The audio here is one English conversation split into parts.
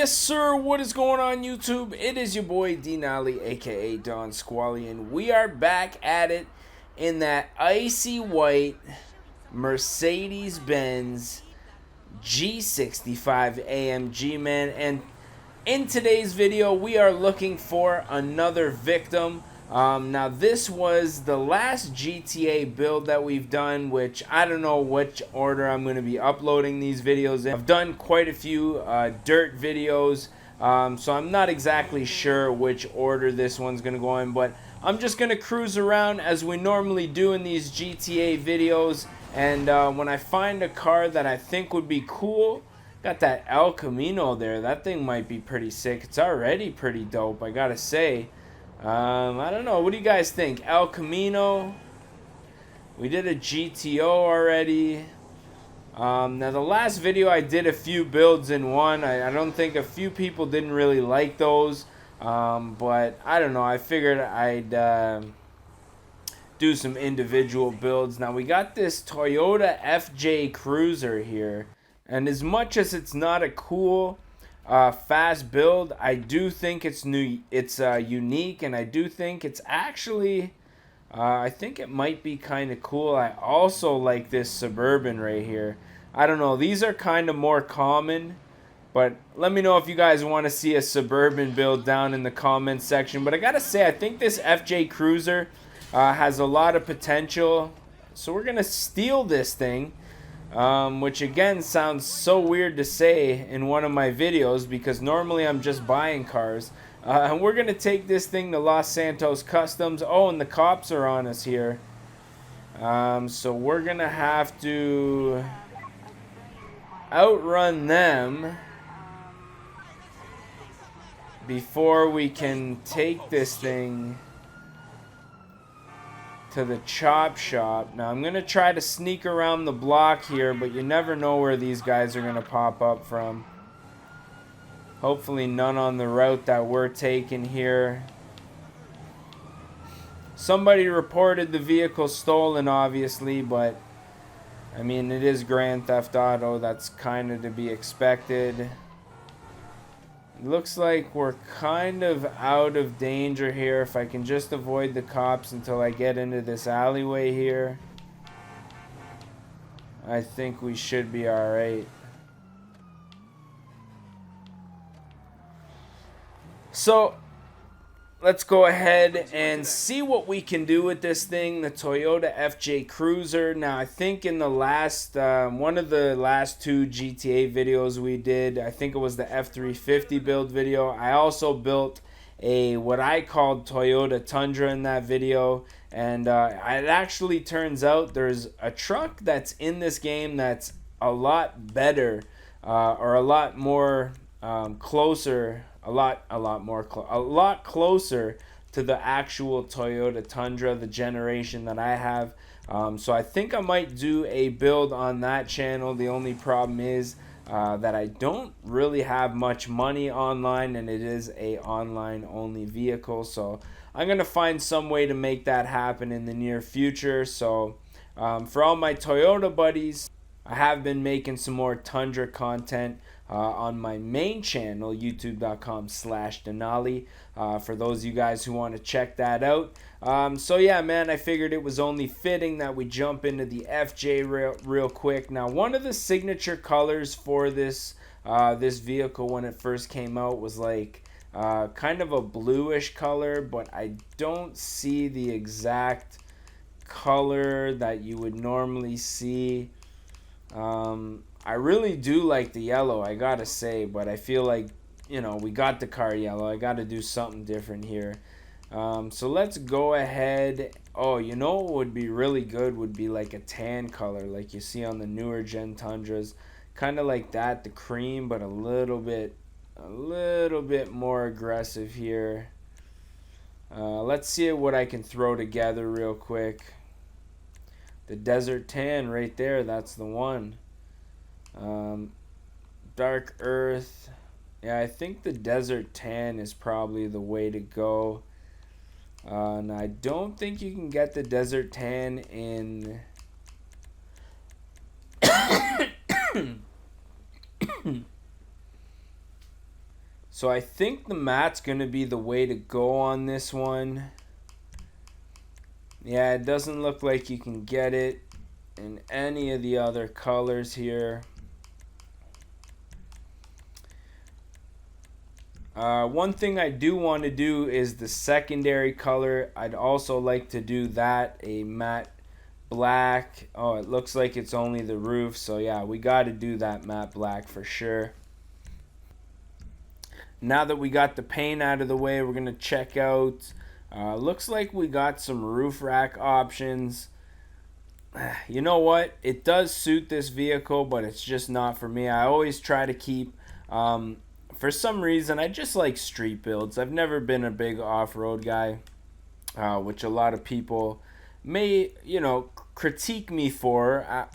Yes, sir. What is going on, YouTube? It is your boy Denali, aka Don Squally, and we are back at it in that icy white Mercedes-Benz G65 AMG, man. And in today's video, we are looking for another victim. Now, this was the last GTA build that we've done, which I don't know which order I'm going to be uploading these videos in. I've done quite a few dirt videos, so I'm not exactly sure which order this one's going to go in, but I'm just going to cruise around as we normally do in these GTA videos, and when I find a car that I think would be cool. Got that El Camino there. That thing might be pretty sick. It's already pretty dope, I gotta say. I don't know. What do you guys think? El Camino. We did a GTO already. Now, the last video I did a few builds in one. I don't think a few people didn't really like those. But I don't know. I figured I'd do some individual builds. Now, we got this Toyota FJ Cruiser here. And as much as it's not a cool, fast build, I do think it's new. It's unique, and I do think it's actually, I think it might be kind of cool. I also like this Suburban right here. I don't know. These are kind of more common, but let me know if you guys want to see a Suburban build down in the comments section. But I gotta say, I think this FJ Cruiser has a lot of potential. So we're gonna steal this thing. Which again sounds so weird to say in one of my videos because normally I'm just buying cars. And we're going to take this thing to Los Santos Customs. Oh, and the cops are on us here. So we're going to have to outrun them before we can take this thing to the chop shop. Now I'm gonna try to sneak around the block here, but you never know where these guys are gonna pop up from. Hopefully none on the route that we're taking here. Somebody reported the vehicle stolen, obviously, but I mean, it is Grand Theft Auto. That's kind of to be expected. Looks like we're kind of out of danger here. If I can just avoid the cops until I get into this alleyway here, I think we should be alright. So let's go ahead and see what we can do with this thing, the Toyota FJ Cruiser. Now, I think in the last, one of the last two GTA videos we did, I think it was the F350 build video. I also built a, what I called Toyota Tundra in that video. And it actually turns out there's a truck that's in this game that's a lot better, or a lot more closer, a lot closer to the actual Toyota Tundra, the generation that I have. So I think I might do a build on that channel. The only problem is that I don't really have much money online, and it is a online only vehicle. So I'm gonna find some way to make that happen in the near future. So for all my Toyota buddies, I have been making some more Tundra content on my main channel, youtube.com/Denali, for those of you guys who want to check that out. So yeah, man, I figured it was only fitting that we jump into the FJ real quick. Now, one of the signature colors for this this vehicle when it first came out was like kind of a bluish color, but I don't see the exact color that you would normally see. I really do like the yellow, I gotta say, but I feel like, you know, we got the car yellow. I gotta do something different here. So let's go ahead. Oh, you know what would be really good would be like a tan color like you see on the newer gen Tundras. Kind of like that, the cream, but a little bit more aggressive here. Let's see what I can throw together real quick. The desert tan right there, that's the one. Dark earth. Yeah, I think the desert tan is probably the way to go. And I don't think you can get the desert tan in So I think the matte's going to be the way to go on this one. Yeah, it doesn't look like you can get it in any of the other colors here. One thing I do want to do is the secondary color. I'd also like to do that, a matte black. Oh, it looks like it's only the roof, so yeah, we got to do that matte black for sure. Now that we got the paint out of the way, we're going to check out, looks like we got some roof rack options. You know what? It does suit this vehicle, but it's just not for me. I always try to keep, for some reason, I just like street builds. I've never been a big off-road guy, which a lot of people may, critique me for,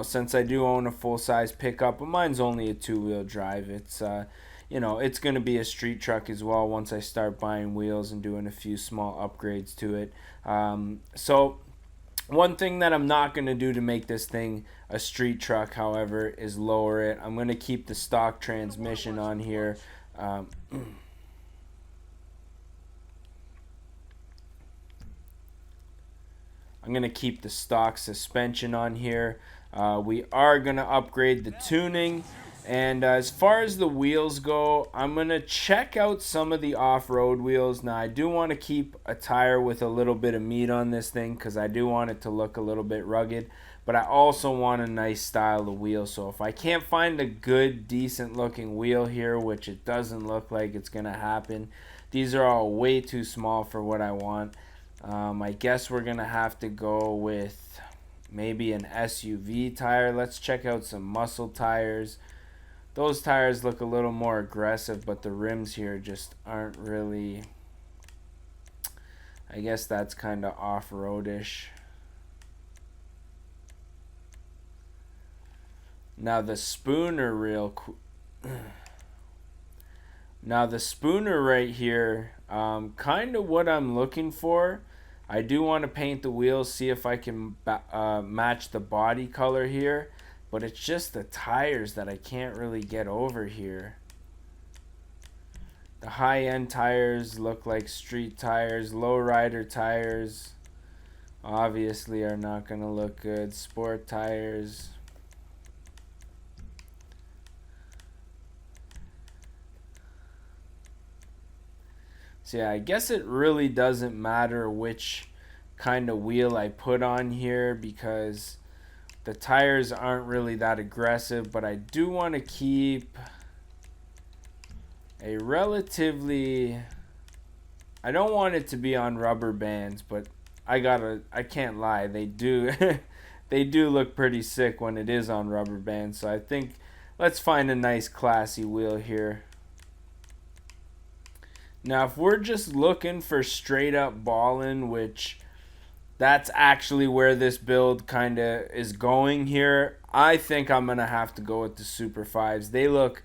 since I do own a full-size pickup, but mine's only a two-wheel drive. It's, it's going to be a street truck as well once I start buying wheels and doing a few small upgrades to it. So one thing that I'm not going to do to make this thing a street truck, however, is lower it. I'm going to keep the stock transmission on here. I'm going to keep the stock suspension on here. We are going to upgrade the tuning. And as far as the wheels go, I'm going to check out some of the off-road wheels. Now, I do want to keep a tire with a little bit of meat on this thing because I do want it to look a little bit rugged. But I also want a nice style of wheel. So if I can't find a good, decent-looking wheel here, which it doesn't look like it's going to happen, these are all way too small for what I want. I guess we're going to have to go with maybe an SUV tire. Let's check out some muscle tires. Those tires look a little more aggressive, but the rims here just aren't really, I guess that's kind of off-roadish. Now the Spooner Now the Spooner right here, kind of what I'm looking for. I do want to paint the wheels, see if I can match the body color here. But it's just the tires that I can't really get over here. The high-end tires look like street tires. Lowrider tires obviously are not going to look good. Sport tires. So yeah, I guess it really doesn't matter which kind of wheel I put on here because the tires aren't really that aggressive, but I do want to keep a relatively, I don't want it to be on rubber bands, but I can't lie, they do they do look pretty sick when it is on rubber bands. So I think let's find a nice classy wheel here. Now if we're just looking for straight up ballin', which that's actually where this build kind of is going here, I think I'm going to have to go with the Super 5s. They look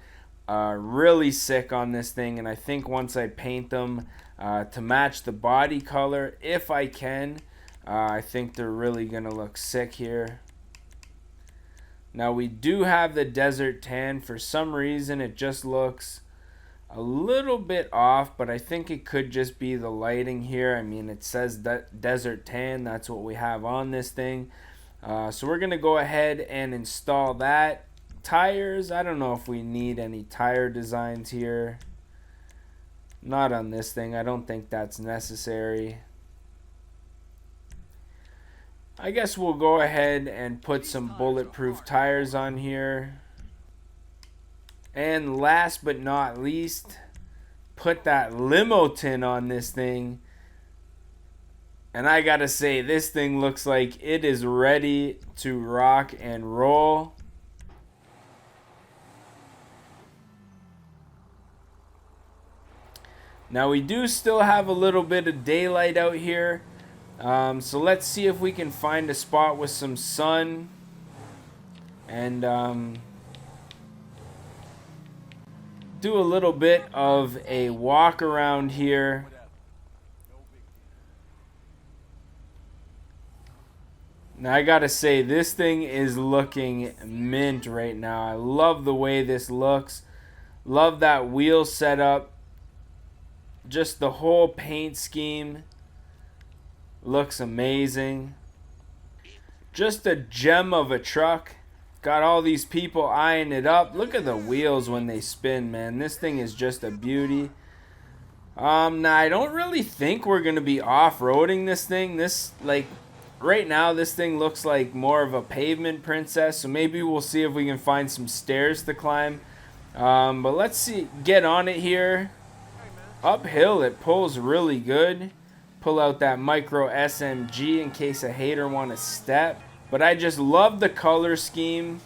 really sick on this thing, and I think once I paint them to match the body color, if I can, I think they're really going to look sick here. Now we do have the Desert Tan. For some reason it just looks a little bit off, but I think it could just be the lighting here. I mean, it says Desert Tan. That's what we have on this thing. So we're going to go ahead and install that. Tires, I don't know if we need any tire designs here. Not on this thing. I don't think that's necessary. I guess we'll go ahead and put some bulletproof tires on here. And last but not least, put that limo tin on this thing. And I gotta say, this thing looks like it is ready to rock and roll. Now we do still have a little bit of daylight out here. So let's see if we can find a spot with some sun. And do a little bit of a walk around here. Now I gotta say, this thing is looking mint right now. I love the way this looks. Love that wheel setup. Just the whole paint scheme looks amazing. Just a gem of a truck. Got all these people eyeing it up. Look at the wheels when they spin, man. This thing is just a beauty. Now I don't really think we're gonna be off-roading this thing. Right now, this thing looks like more of a pavement princess. So maybe we'll see if we can find some stairs to climb. But let's see. Get on it here. Uphill, it pulls really good. Pull out that micro SMG in case a hater want to step. But I just love the color scheme.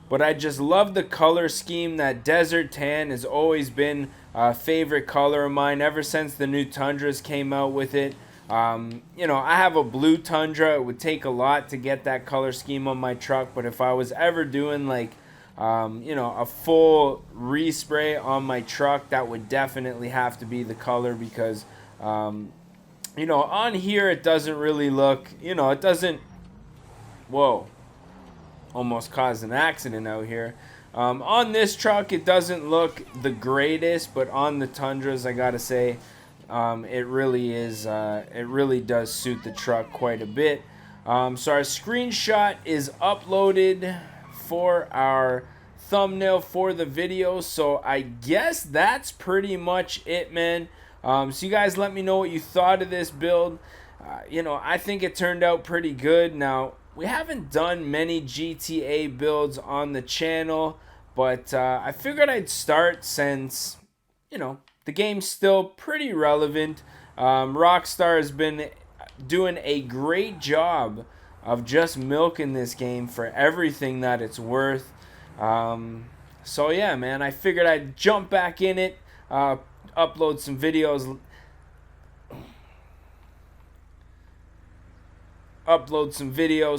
That desert tan has always been a favorite color of mine ever since the new Tundras came out with it. You know, I have a blue Tundra. It would take a lot to get that color scheme on my truck. But if I was ever doing like, you know, a full respray on my truck, that would definitely have to be the color because, you know, on here it doesn't really look, you know, it doesn't, whoa, almost caused an accident out here. On this truck it doesn't look the greatest, but on the Tundras I gotta say, it really does suit the truck quite a bit. So our screenshot is uploaded for our thumbnail for the video, so I guess that's pretty much it, man. So you guys let me know what you thought of this build. You know, I think it turned out pretty good. Now, we haven't done many GTA builds on the channel, but I figured I'd start since, you know, the game's still pretty relevant. Rockstar has been doing a great job of just milking this game for everything that it's worth. So yeah, man, I figured I'd jump back in it, upload some videos,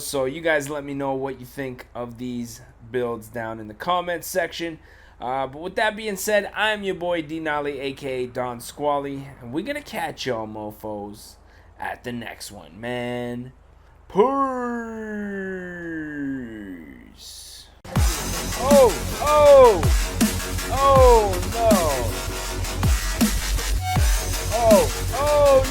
so you guys let me know what you think of these builds down in the comments section. But with that being said, I'm your boy D-Nolly, aka Don Squally, and we're gonna catch y'all mofos at the next one, man. Peace. Oh no. Oh no. Oh no.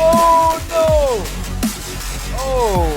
Oh no. Oh.